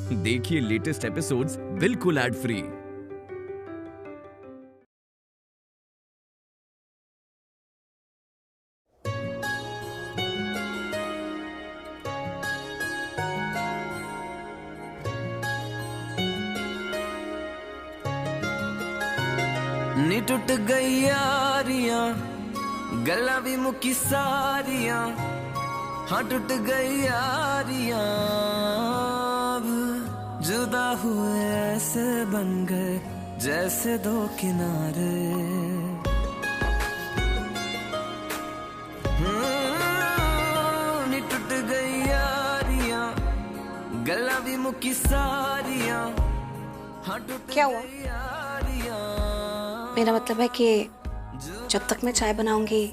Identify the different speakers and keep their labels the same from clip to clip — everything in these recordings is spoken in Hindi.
Speaker 1: देखिए लेटेस्ट एपिसोड्स बिल्कुल एड फ्री।
Speaker 2: नी टुट गई यारियां गल्ला भी मुकी सारियां, हाँ टुट गई यारियां जुदा हुए ऐसे बन गए जैसे दो किनारे। नी टुट गई यारियां गल्ला भी मुकी सारियां, हाँ टुट
Speaker 3: क्या हुआ?
Speaker 2: गई यारियां।
Speaker 3: मेरा मतलब है कि जब तक मैं चाय बनाऊंगी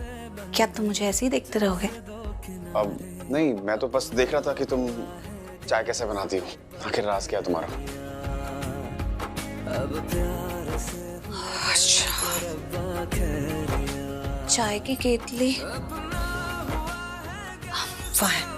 Speaker 3: क्या तुम मुझे ऐसे ही देखते रहोगे?
Speaker 4: अब नहीं, मैं तो बस देख रहा था कि तुम चाय कैसे बनाती हो। आखिर राज क्या है तुम्हारा?
Speaker 3: अच्छा। चाय की केतली। फाइन।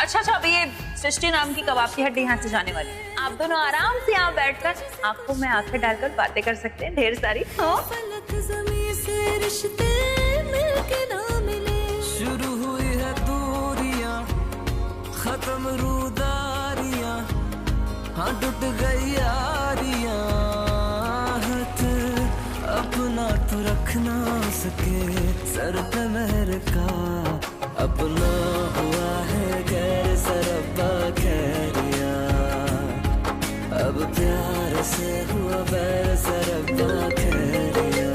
Speaker 5: अच्छा, अभी ये सृष्टि नाम की कबाब की हड्डी यहाँ से जाने वाली है। आप दोनों आराम से यहाँ बैठकर आंखों में आंखें डालकर बातें कर सकते हैं ढेर सारी।
Speaker 2: शुरू हुई है दूरियां, खत्म रूदारियां, हाँ टूट गई यारियां। हाथ अपना तो रख ना सके सर पे मेहर का, अपना हुआ है गैर सरब्बा खैरिया। अब प्यार से हुआ बैर सरब्बा खैरिया।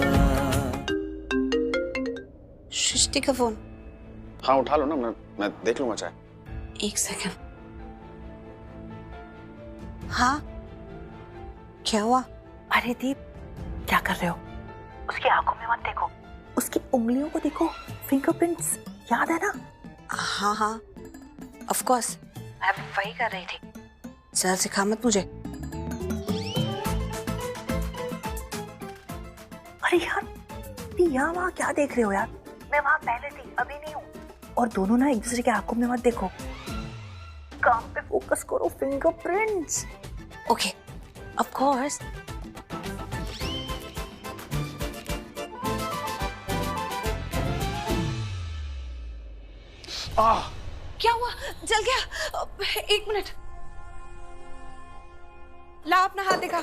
Speaker 3: सृष्टि का फोन।
Speaker 4: हाँ उठा लो ना, मैं देख लूंगा चाय।
Speaker 3: एक सेकंड। हाँ क्या हुआ?
Speaker 5: अरे दीप, क्या कर रहे हो? उसकी आंखों में मत देखो, उसकी उंगलियों को देखो, फिंगरप्रिंट्स याद है ना?
Speaker 3: हाँ हाँ ऑफ कोर्स, मैं वही कर रही थी। जरा सिखा मत मुझे।
Speaker 5: अरे यार, यहाँ वहाँ क्या देख रहे हो यार? मैं वहाँ पहले थी, अभी नहीं हूँ। और दोनों ना एक दूसरे के आंखों में मत देखो, काम पे फोकस करो, फिंगरप्रिंट्स।
Speaker 3: Okay of course. क्या हुआ? जल गया? एक मिनट, ला अपना हाथ दिखा।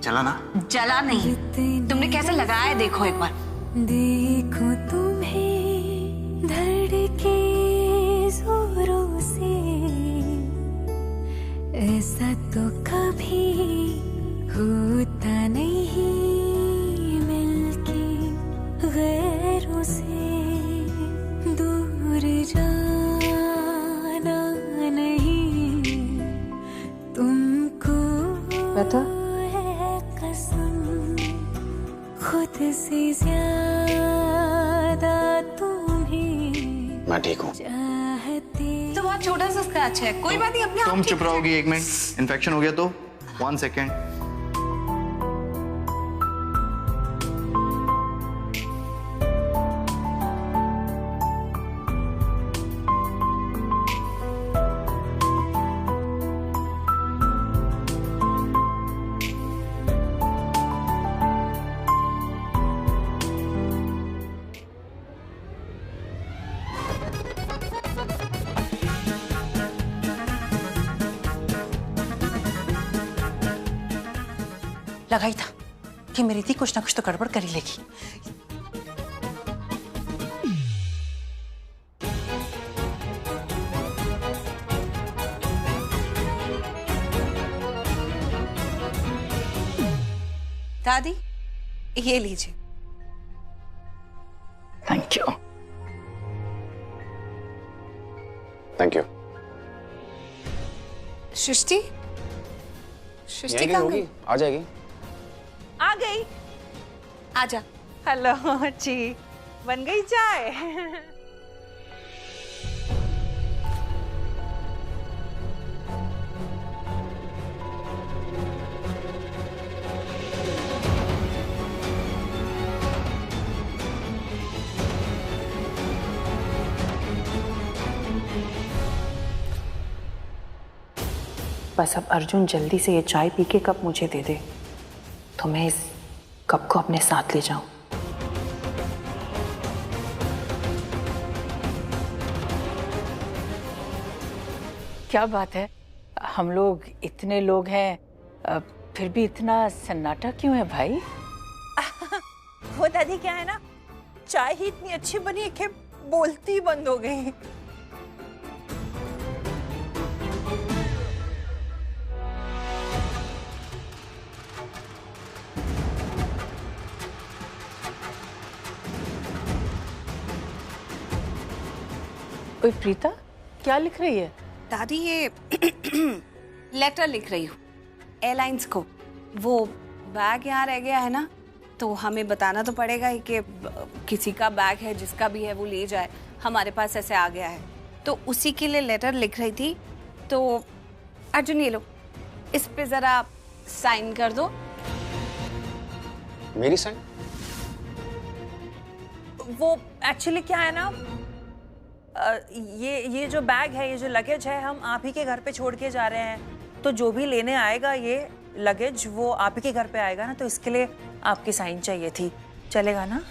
Speaker 6: चला ना?
Speaker 3: जला नहीं, तुमने कैसे लगाया देखो एक बार।
Speaker 7: देखो तुम्हें धड़के जोरों से, ऐसा तो कभी होता नहीं मिलके गैरों से। दूर जाना नहीं तुमको
Speaker 3: बता।
Speaker 7: है कसम, खुद से ज्यादा तुम्हें
Speaker 4: मैं ठीक हूँ।
Speaker 7: चाहती।
Speaker 3: तो बहुत छोटा सा स्क्रैच है, कोई बात नहीं, अपने आप
Speaker 6: तुम
Speaker 3: ठीक
Speaker 6: चुप
Speaker 3: हो
Speaker 6: रहोगी
Speaker 3: जाएगा।
Speaker 6: एक मिनट? इन्फेक्शन हो गया तो 1 सेकेंड।
Speaker 5: लगा ही था कि मेरी थी कुछ ना कुछ तो गड़बड़ कर ही लेगी।
Speaker 3: दादी ये लीजिए।
Speaker 5: Thank you.
Speaker 4: Thank you.
Speaker 3: Srishti, Srishti
Speaker 4: यहीं
Speaker 3: कहाँ
Speaker 4: होगी,
Speaker 3: गई?
Speaker 4: आ जाएगी।
Speaker 5: आ गई।
Speaker 3: आजा।
Speaker 5: हेलो जी, बन गई चाय? बस अब अर्जुन जल्दी से ये चाय पी के कप मुझे दे दे तो मैं इस कप को अपने साथ ले जाऊं। क्या बात है, हम लोग इतने लोग हैं फिर भी इतना सन्नाटा क्यों है भाई?
Speaker 8: वो दादी क्या है ना, चाय ही इतनी अच्छी बनी कि बोलती बंद हो गई।
Speaker 5: ओए प्रीता, क्या लिख रही है?
Speaker 3: दादी ये लेटर लिख रही हूँ एयरलाइंस को। वो बैग यहाँ रह गया है ना, तो हमें बताना तो पड़ेगा ही कि किसी का बैग है, जिसका भी है वो ले जाए। हमारे पास ऐसे आ गया है, तो उसी के लिए लेटर लिख रही थी। तो अर्जुन ये लो, इस पे जरा साइन कर दो।
Speaker 4: मेरी साइन?
Speaker 8: वो एक्चुअली क्या है ना, ये जो बैग है, ये जो लगेज है, हम आप ही के घर पे छोड़ के जा रहे हैं। तो जो भी लेने आएगा ये लगेज, वो आप ही के घर पे आएगा ना, तो इसके लिए आपकी साइन चाहिए थी। चलेगा ना?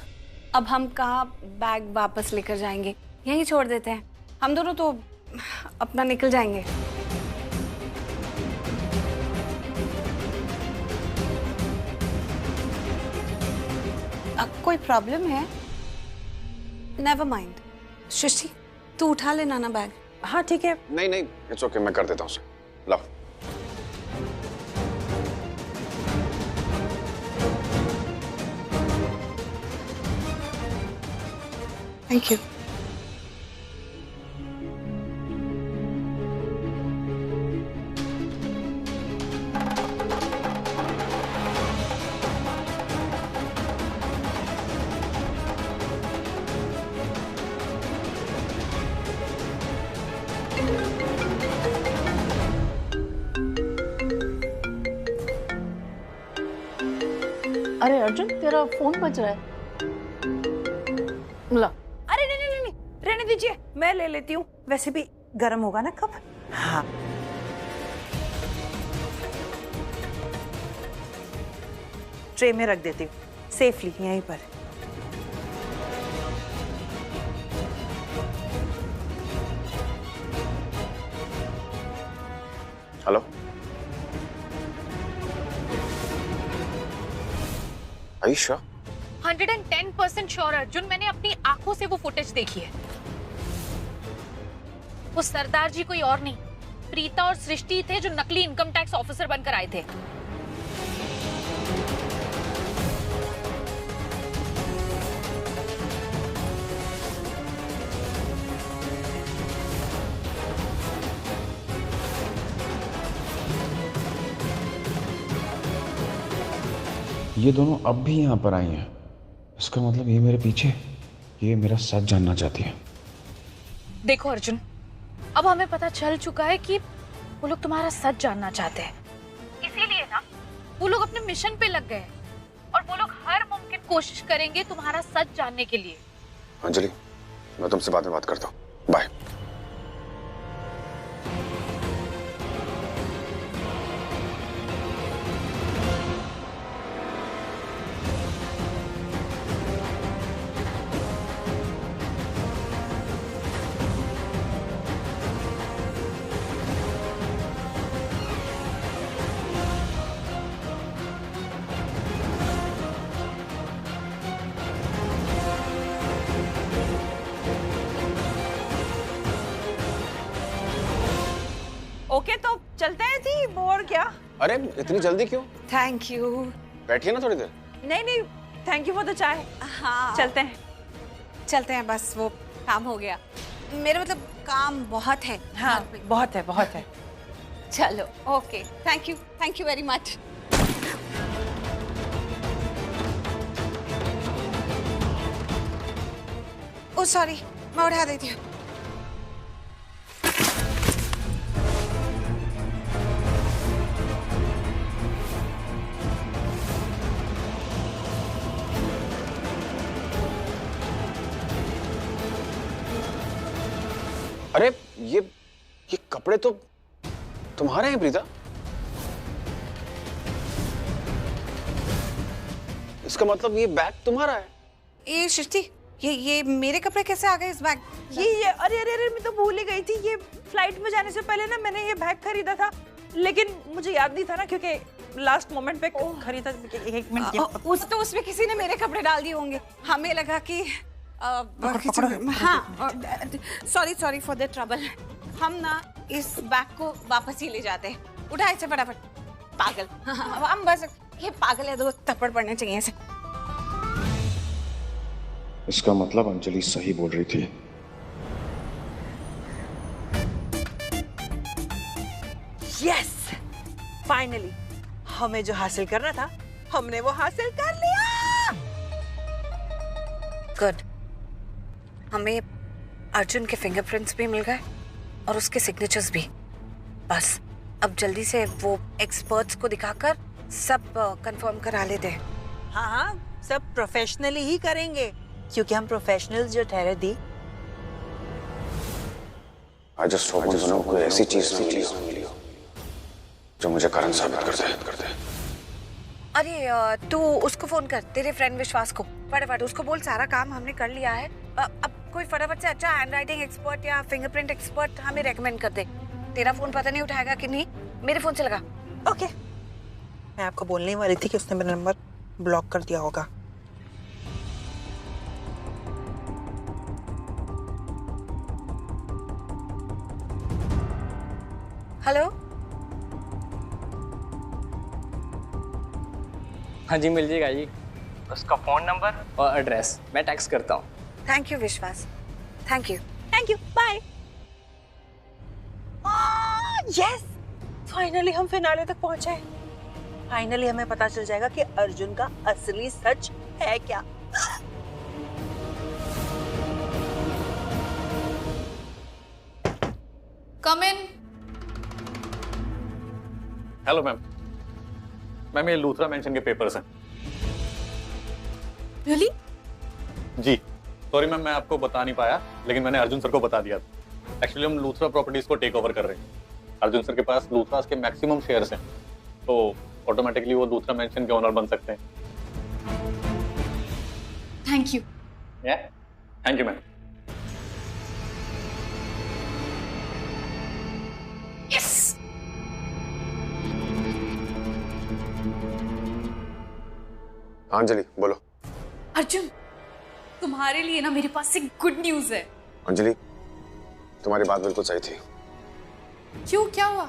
Speaker 3: अब हम कहाँ बैग वापस लेकर जाएंगे, यहीं छोड़ देते हैं। हम दोनों तो अपना निकल जाएंगे। कोई प्रॉब्लम है? Never mind. सृष्टि तू उठा लेना ना बैग।
Speaker 8: हाँ ठीक है।
Speaker 4: नहीं नहीं, इट्स ओके, मैं कर देता हूँ उसे। लो।
Speaker 3: Thank you.
Speaker 5: अरे अर्जुन, तेरा फोन बज रहा है। ला।
Speaker 8: अरे नहीं नहीं नहीं, रहने दीजिए, मैं ले लेती हूँ। वैसे भी गर्म होगा ना कप। हाँ ट्रे में रख देती हूँ सेफली यहीं पर।
Speaker 4: हेलो, आयशा?
Speaker 9: 110% श्योर अर्जुन, मैंने अपनी आंखों से वो फुटेज देखी है। वो सरदार जी कोई और नहीं, प्रीता और सृष्टि थे जो नकली इनकम टैक्स ऑफिसर बनकर आए थे।
Speaker 4: ये दोनों अब भी यहाँ पर आई हैं। इसका मतलब ये मेरे पीछे, ये मेरा सच जानना चाहती है।
Speaker 9: देखो अर्जुन, अब हमें पता चल चुका है कि वो लोग तुम्हारा सच जानना चाहते हैं। इसीलिए ना वो लोग अपने मिशन पे लग गए हैं और वो लोग हर मुमकिन कोशिश करेंगे तुम्हारा सच जानने के लिए।
Speaker 4: अंजलि, मैं तुमसे बाद में बात करता हूँ। बाय।
Speaker 8: ओके तो चलते हैं थी, और क्या?
Speaker 4: अरे इतनी जल्दी क्यों?
Speaker 3: Thank you.
Speaker 10: बैठिए ना थोड़ी देर।
Speaker 8: नहीं नहीं, थैंक यू फॉर द चाय।
Speaker 3: हाँ चलते हैं बस, वो काम हो गया। मेरा मतलब काम बहुत है।
Speaker 8: हाँ बहुत है।
Speaker 3: चलो okay, thank you very much. Oh sorry, मैं उठा देती हूँ।
Speaker 10: अरे ये कपड़े तो तुम्हारे हैं प्रीता। इसका मतलब ये बैग तुम्हारा है।
Speaker 3: ये सृष्टि, ये मेरे कपड़े कैसे आ गए इस बैग?
Speaker 8: ये अरे मैं तो भूल ही गई थी। ये फ्लाइट में जाने से पहले ना मैंने ये बैग खरीदा था, लेकिन मुझे याद नहीं था ना, क्योंकि लास्ट मोमेंट पे खरीदा। एक मिनट,
Speaker 3: उसमें किसी ने मेरे कपड़े डाल दिए होंगे। हमें लगा कि हाँ, सॉरी फॉर द ट्रबल। हम ना इस बैग को वापस ही ले जाते हैं। उठा इसे फटाफट। पागल। हम बस ये पागल है, दो थप्पड़ पड़ने चाहिए इसे।
Speaker 4: इसका मतलब अंजलि सही बोल रही थी।
Speaker 8: यस, फाइनली हमें जो हासिल करना था हमने वो हासिल कर लिया।
Speaker 3: गुड। हमें अर्जुन के फिंगरप्रिंट्स भी मिल गए और उसके सिग्नेचर्स भी। बस अब जल्दी से वो एक्सपर्ट्स को दिखाकर सब कंफर्म करा लेते हैं।
Speaker 8: हाँ, सब प्रोफेशनली ही करेंगे, क्योंकि हम प्रोफेशनल्स जो ठहरे थी।
Speaker 10: I just hope कोई ऐसी चीज मिली हो जो मुझे कारण साबित कर दे।
Speaker 3: अरे तू उसको फोन कर, तेरे फ्रेंड विश्वास को। फटाफट उसको बोल सारा काम हमने कर लिया है। अब कोई फटाफट से अच्छा हैंड राइटिंग एक्सपर्ट या फिंगरप्रिंट एक्सपर्ट हमें रेकमेंड कर दे। तेरा फोन पता नहीं उठाएगा कि नहीं, मेरे फोन से लगा।
Speaker 8: ओके, मैं आपको बोलने वाली थी कि उसने मेरा नंबर ब्लॉक कर दिया होगा।
Speaker 3: हेलो।
Speaker 11: हाँ जी, मिल जाएगा जी। उसका फोन नंबर और एड्रेस मैं टेक्स्ट करता हूँ।
Speaker 3: Thank you Vishwas, thank you.
Speaker 8: Bye. Yes, finally हम फिनाले तक पहुंचे। फाइनली हमें पता चल जाएगा कि अर्जुन का असली सच है क्या।
Speaker 9: Come in.
Speaker 12: Hello ma'am. Ma'am, ये लूथरा मेंशन के पेपर्स हैं।
Speaker 9: रियली?
Speaker 12: जी सॉरी मैम, मैं आपको बता नहीं पाया, लेकिन मैंने अर्जुन सर को बता दिया था। एक्चुअली हम लूथरा प्रॉपर्टीज को टेक ओवर कर रहे हैं। अर्जुन सर के पास लूथरास के मैक्सिमम शेयर्स हैं, तो ऑटोमेटिकली वो लूथरा मेंशन के ओनर बन सकते हैं।
Speaker 9: Thank you.
Speaker 12: Thank you ma'am.
Speaker 9: Yes.
Speaker 10: Anjali बोलो।
Speaker 9: अर्जुन, तुम्हारे लिए ना मेरे पास एक गुड न्यूज है।
Speaker 10: अंजलि, तुम्हारी बात बिल्कुल सही थी।
Speaker 9: क्यों, क्या हुआ?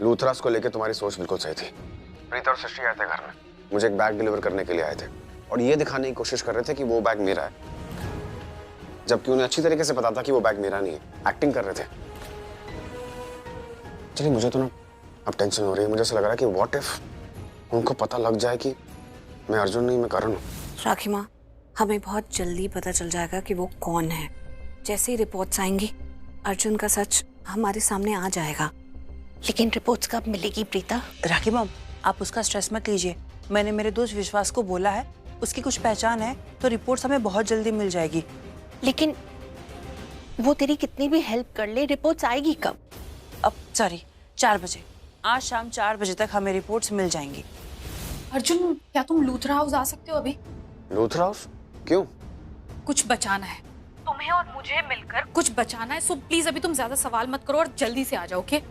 Speaker 10: लूथरास को लेकर तुम्हारी सोच बिल्कुल सही थी। प्रीता और सृष्टि आए थे घर में, मुझे एक बैग डिलीवर करने के लिए आए थे और ये दिखाने की कोशिश कर रहे थे कि वो बैग मेरा है, जबकि उन्हें अच्छी तरीके से पता था कि वो बैग मेरा नहीं है। एक्टिंग कर रहे थे। चलिए, मुझे तो ना अब टेंशन हो रही है। मुझे ऐसा लग रहा है कि व्हाट इफ उनको पता लग जाए कि मैं अर्जुन नहीं, मैं करण हूँ।
Speaker 3: राखी माँ, हमें बहुत जल्दी पता चल जाएगा कि वो कौन है। जैसे ही रिपोर्ट्स आएंगी अर्जुन का सच हमारे सामने आ जाएगा। लेकिन रिपोर्ट्स कब मिलेगी प्रीता?
Speaker 8: राखी मैम, आप उसका स्ट्रेस मत लीजिए। मैंने मेरे दोस्त विश्वास को बोला है, उसकी कुछ पहचान है, तो रिपोर्ट्स हमें बहुत जल्दी मिल जाएगी।
Speaker 5: लेकिन वो तेरी कितनी भी हेल्प कर ले, रिपोर्ट्स आएगी कब?
Speaker 8: अब 4 बजे, आज शाम 4 बजे तक हमें रिपोर्ट्स मिल जाएंगी।
Speaker 9: अर्जुन, क्या तुम लूथरा हाउस आ सकते हो अभी?
Speaker 10: लूथरा हाउस? क्यों?
Speaker 9: कुछ बचाना है तुम्हें और मुझे मिलकर, कुछ बचाना है। सो प्लीज अभी तुम ज्यादा सवाल मत करो और जल्दी से आ जाओ। ओके?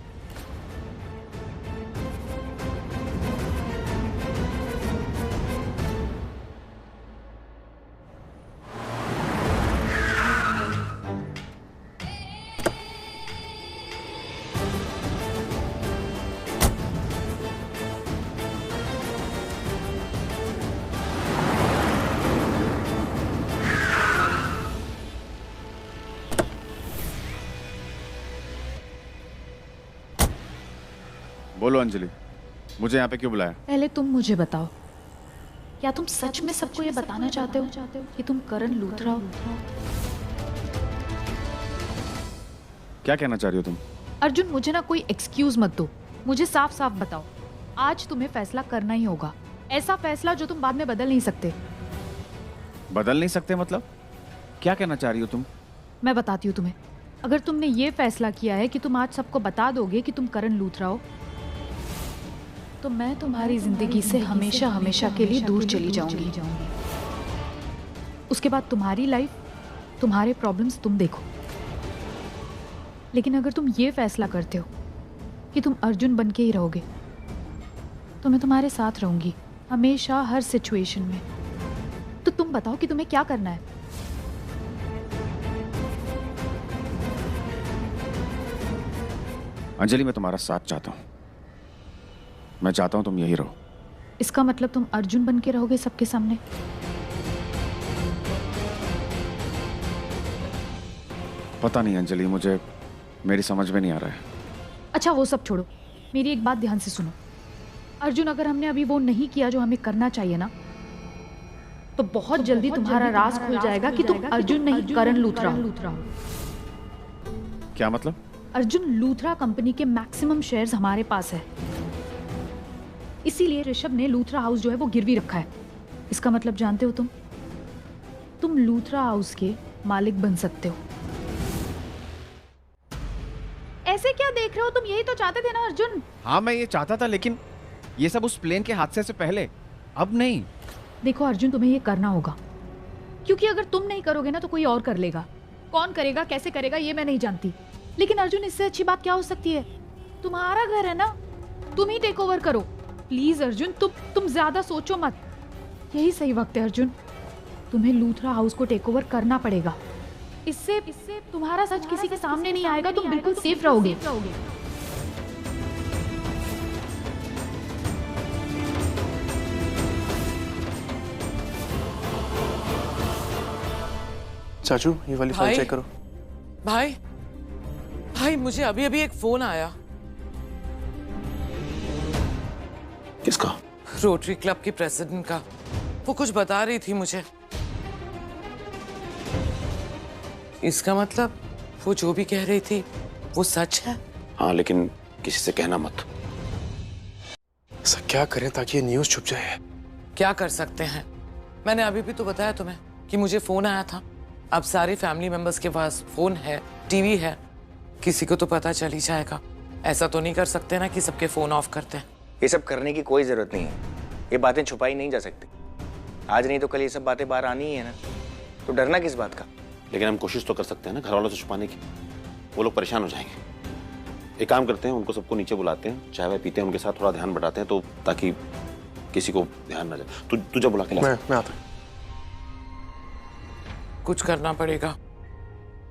Speaker 4: बोलो अंजलि, मुझे यहाँ पे क्यों बुलाया?
Speaker 9: पहले तुम मुझे बताओ, क्या तुम सच में सबको ये बताना चाहते हो कि तुम करण लूथरा हो?
Speaker 4: क्या कहना चाह रही हो तुम?
Speaker 9: अर्जुन, मुझे ना कोई एक्सक्यूज मत दो, मुझे साफ साफ बताओ। आज तुम्हें फैसला करना ही होगा, ऐसा फैसला जो तुम बाद में बदल नहीं सकते।
Speaker 4: बदल नहीं सकते मतलब? क्या कहना चाह रही हो तुम?
Speaker 9: मैं बताती हूँ तुम्हें। अगर तुमने ये फैसला किया है कि तुम आज सबको बता दोगे कि तुम करण लूथरा हो, तो मैं तुम्हारी जिंदगी से हमेशा हमेशा के लिए दूर चली जाऊंगी। उसके बाद तुम्हारी लाइफ, तुम्हारे प्रॉब्लम्स तुम देखो। लेकिन अगर तुम ये फैसला करते हो कि तुम अर्जुन बन के ही रहोगे, तो मैं तुम्हारे साथ रहूंगी हमेशा, हर सिचुएशन में। तो तुम बताओ कि तुम्हें क्या करना है?
Speaker 4: अंजलि, मैं तुम्हारा साथ चाहता हूँ। मैं चाहता हूँ तुम यही रहो।
Speaker 9: इसका मतलब तुम अर्जुन बन के रहोगे सबके सामने?
Speaker 4: पता नहीं अंजलि, मुझे मेरी समझ में नहीं आ रहा है।
Speaker 9: अच्छा वो सब छोड़ो, मेरी एक बात ध्यान से सुनो। अर्जुन, अगर हमने अभी वो नहीं किया जो हमें करना चाहिए ना, तो बहुत जल्दी तुम्हारा राज खुल जाएगा कि तुम अर्जुन नहीं करण लूथरा हो।
Speaker 4: क्या मतलब?
Speaker 9: अर्जुन लूथरा कंपनी के मैक्सिमम शेयर्स हमारे पास है, इसीलिए ऋषभ ने लूथरा हाउस जो है वो गिरवी रखा है। इसका मतलब जानते हो तुम लूथरा हाउस के मालिक बन सकते हो। ऐसे क्या देख रहे हो? तुम यही तो चाहते थे ना अर्जुन?
Speaker 4: हाँ, मैं ये चाहता था, लेकिन ये सब उस प्लेन के हादसे से पहले, अब नहीं।
Speaker 9: देखो अर्जुन, तुम्हें ये करना होगा, क्योंकि अगर तुम नहीं करोगे ना तो कोई और कर लेगा। कौन करेगा, कैसे करेगा, ये मैं नहीं जानती, लेकिन अर्जुन इससे अच्छी बात क्या हो सकती है? तुम्हारा घर है ना, तुम ही टेक ओवर करो। प्लीज अर्जुन, तुम ज्यादा सोचो मत। यही सही वक्त है अर्जुन, तुम्हें लूथरा हाउस को टेक ओवर करना पड़ेगा। इससे तुम्हारा सच किसी के सामने नहीं आएगा, तुम बिल्कुल सेफ रहोगे।
Speaker 13: चाचू, ये वाली फाइल चेक करो।
Speaker 14: भाई मुझे अभी अभी एक फोन आया।
Speaker 13: किसका?
Speaker 14: रोटरी क्लब की प्रेसिडेंट का। वो कुछ बता रही थी मुझे। इसका मतलब वो जो भी कह रही थी वो सच है?
Speaker 13: हाँ, लेकिन किसी से कहना मत। ऐसा क्या करें ताकि ये न्यूज़ छुप जाए?
Speaker 14: क्या कर सकते हैं? मैंने अभी भी तो बताया तुम्हें कि मुझे फोन आया था। अब सारे फैमिली मेंबर्स के पास फोन है, टीवी है, किसी को तो पता चल ही जाएगा। ऐसा तो नहीं कर सकते ना कि सबके फोन ऑफ करते हैं।
Speaker 15: ये सब करने की कोई जरूरत नहीं है, ये बातें छुपाई नहीं जा सकती। आज नहीं तो कल ये सब बातें बाहर आनी ही है ना, तो डरना किस बात का?
Speaker 13: लेकिन हम कोशिश तो कर सकते हैं ना घर वालों से छुपाने की। वो लोग परेशान हो जाएंगे। एक काम करते हैं, उनको सबको नीचे बुलाते हैं, चाय वाय पीते हैं, उनके साथ थोड़ा ध्यान बढ़ाते हैं, तो ताकि किसी को ध्यान ना जाए। तुझे बुला के ला। मैं आता हूं।
Speaker 14: कुछ करना पड़ेगा,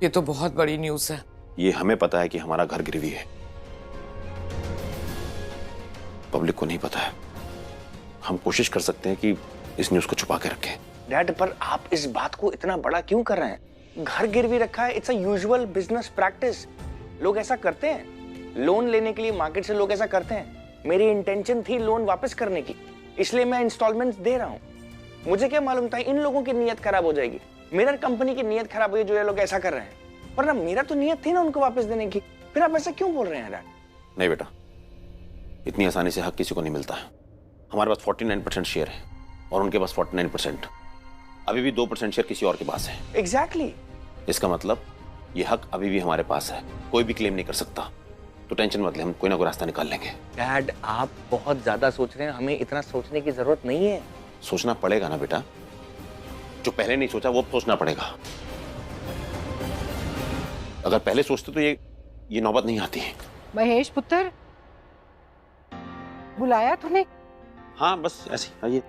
Speaker 14: ये तो बहुत बड़ी न्यूज़ है।
Speaker 13: ये हमें पता है कि हमारा घर गिरवी है, पब्लिक को नहीं पता है। हम कोशिश कर सकते हैं कि इस न्यूज़ को छुपा के रखें।
Speaker 15: डैड, पर आप इस बात को इतना बड़ा क्यों कर रहे हैं? घर गिरवी रखा है, it's a usual business practice. लोग ऐसा करते हैं, लोन लेने के लिए मार्केट से लोग ऐसा करते हैं। मेरी इंटेंशन थी लोन वापस करने की, इसलिए मैं इंस्टॉलमेंट्स दे रहा हूँ। मुझे क्या मालूम था इन लोगों की नीयत खराब हो जाएगी, मेरा कंपनी की नीयत खराब हुई जो ये लोग ऐसा कर रहे हैं। वरना मेरा तो नीयत थी ना उनको वापस देने की। फिर आप ऐसा क्यों बोल रहे हैं डैड?
Speaker 13: नहीं बेटा, इतनी आसानी से हक किसी को नहीं मिलता है। हमारे पास 49% शेयर है और उनके पास 49%। अभी भी 2% शेयर किसी और के पास है।
Speaker 15: एग्जैक्टली।
Speaker 13: इसका मतलब ये हक अभी भी हमारे पास है, कोई भी क्लेम नहीं कर सकता। तो टेंशन मत ले, हम कोई ना कोई रास्ता निकाल लेंगे।
Speaker 15: डैड, आप बहुत ज्यादा सोच रहे हैं, हमें इतना सोचने की जरूरत नहीं है।
Speaker 13: सोचना पड़ेगा ना बेटा, जो पहले नहीं सोचा वो अब सोचना पड़ेगा। अगर पहले सोचते तो ये नौबत नहीं आती है।
Speaker 16: महेश पुत्र, बुलाया तूने?
Speaker 13: हाँ, बस ऐसे आइए।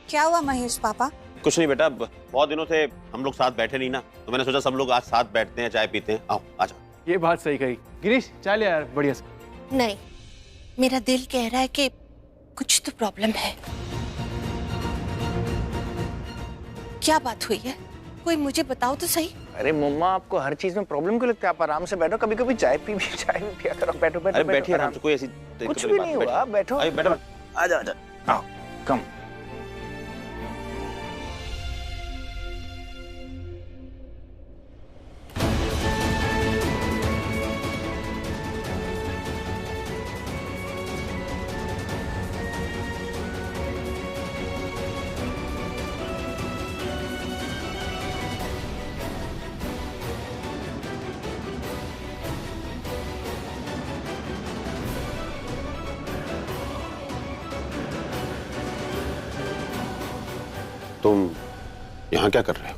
Speaker 3: क्या हुआ महेश पापा?
Speaker 13: कुछ नहीं बेटा, बहुत दिनों से हम लोग साथ बैठे नहीं ना, तो मैंने सोचा सब लोग आज साथ बैठते हैं, चाय पीते हैं। आओ आ जाओ।
Speaker 11: ये बात सही कही। गिरीश, चाय ले यार, बढ़िया से।
Speaker 5: नहीं, मेरा दिल कह रहा है कि कुछ तो प्रॉब्लम है। क्या बात हुई है? कोई मुझे बताओ तो सही।
Speaker 15: अरे मम्मा, आपको हर चीज में प्रॉब्लम क्यों लगता है? आप आराम से बैठो, कभी कभी चाय भी पिया करो। बैठो बैठो।
Speaker 13: अरे बैठिए आराम से, कोई ऐसी
Speaker 15: कुछ भी नहीं हुआ, बैठो।
Speaker 13: बैठो,
Speaker 15: आजा आजा, आओ, कम।
Speaker 10: तुम यहाँ क्या कर रहे हो?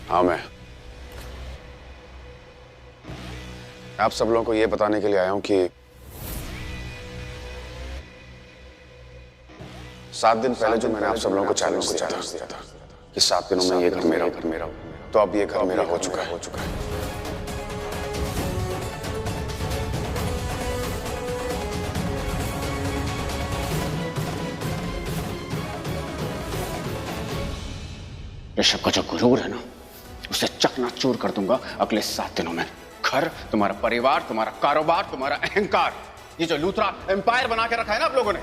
Speaker 10: हाँ, मैं आप सब लोगों को ये बताने के लिए आया हूं कि 7 दिन पहले जो मैंने आप सब लोगों को चैलेंज दिया था कि 7 दिनों में ये घर मेरा, तो अब ये घर मेरा हो चुका है।
Speaker 17: ऋषभ का जो गुरूर है ना, उसे चकनाचूर कर दूंगा अगले 7 दिनों में। घर, तुम्हारा परिवार, तुम्हारा कारोबार, तुम्हारा अहंकार, ये जो लूथरा एम्पायर बना के रखा है ना आप लोगों ने,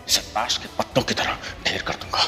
Speaker 17: इसे ताश के पत्तों की तरह ढेर कर दूंगा।